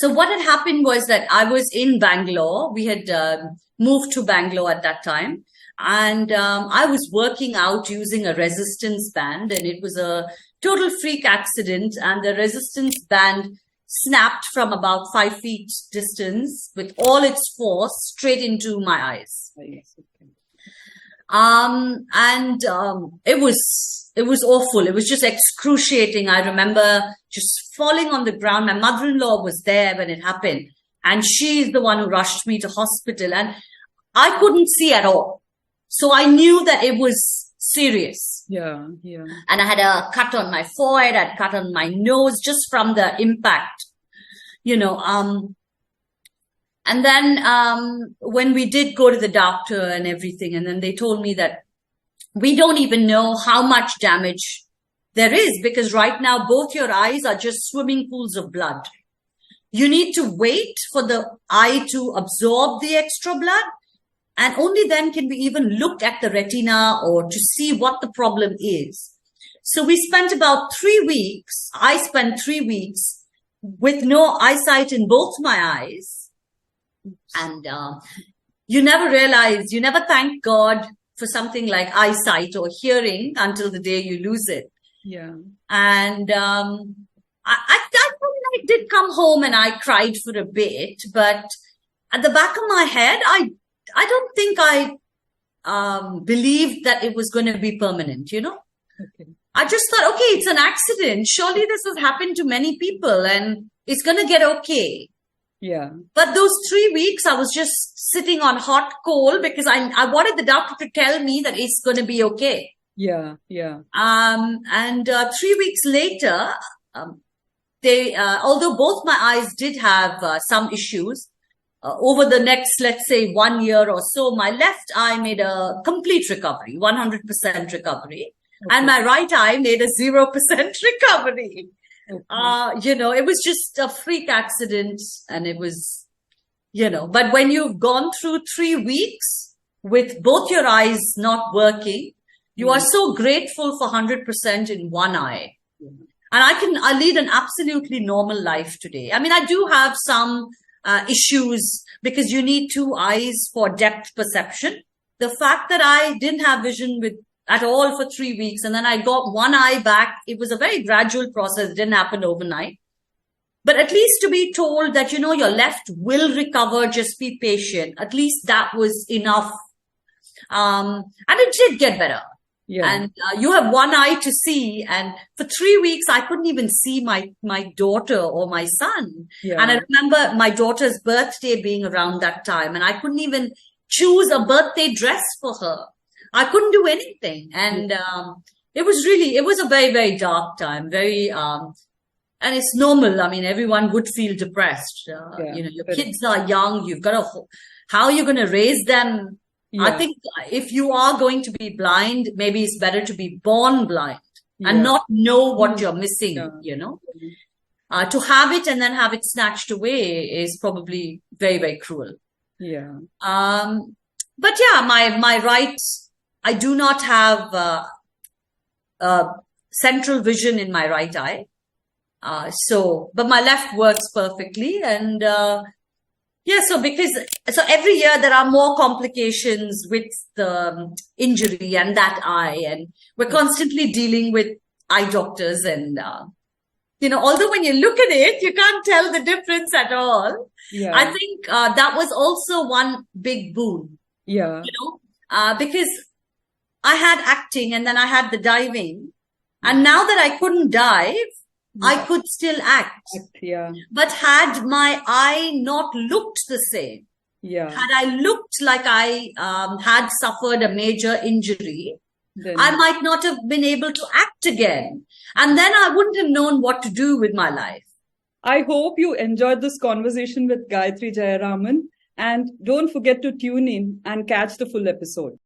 So what had happened was that I was in Bangalore. We had moved to Bangalore at that time. And I was working out using a resistance band, and it was a total freak accident. And the resistance band snapped from about 5 feet distance with all its force straight into my eyes. It was awful. It was just excruciating. I remember just falling on the ground. My mother-in-law was there when it happened, and she's the one who rushed me to hospital, and I couldn't see at all. So I knew that it was serious. Yeah. And I had a cut on my forehead, I had a cut on my nose just from the impact, And then when we did go to the doctor and everything, and then they told me that we don't even know how much damage there is, because right now both your eyes are just swimming pools of blood. You need to wait for the eye to absorb the extra blood. And only then can we even look at the retina or to see what the problem is. So we spent about 3 weeks. I spent 3 weeks with no eyesight in both my eyes. And you never realize, you never thank God for something like eyesight or hearing until the day you lose it. Yeah. And I did come home and I cried for a bit, but at the back of my head, I don't think I believed that it was going to be permanent, Okay. I just thought, okay, it's an accident. Surely this has happened to many people and it's going to get okay. Yeah. But those 3 weeks, I was just sitting on hot coal because I wanted the doctor to tell me that it's going to be okay. Yeah. And 3 weeks later, although both my eyes did have some issues, over the next, let's say 1 year or so, my left eye made a complete recovery, 100% recovery. Okay. And my right eye made a 0% recovery. Okay. It was just a freak accident, and it was, but when you've gone through 3 weeks with both your eyes not working, you are so grateful for 100% in one eye. And I lead an absolutely normal life today. I mean, I do have some issues because you need 2 eyes for depth perception. The fact that I didn't have vision at all for 3 weeks, and then I got one eye back, it was a very gradual process. It didn't happen overnight. But at least to be told that, your left will recover, just be patient. At least that was enough. And it did get better. Yeah. And you have one eye to see. And for 3 weeks, I couldn't even see my daughter or my son. Yeah. And I remember my daughter's birthday being around that time. And I couldn't even choose a birthday dress for her. I couldn't do anything. And it was a very, very dark time. And it's normal. I mean, everyone would feel depressed. Your kids are young. How are you going to raise them? Yeah. I think if you are going to be blind, maybe it's better to be born blind and not know what you're missing, To have it and then have it snatched away is probably very, very cruel. Yeah. But yeah, my right, I do not have central vision in my right eye. But my left works perfectly. And so every year there are more complications with the injury and that eye, and we're constantly dealing with eye doctors, and although when you look at it, you can't tell the difference at all. Yeah. I think that was also one big boon. Yeah. Because I had acting and then I had the diving, and now that I couldn't dive, I could still act. Yeah. But had my eye not looked the same, had I looked like I had suffered a major injury, then I might not have been able to act again. And then I wouldn't have known what to do with my life. I hope you enjoyed this conversation with Gayatri Jayaraman. And don't forget to tune in and catch the full episode.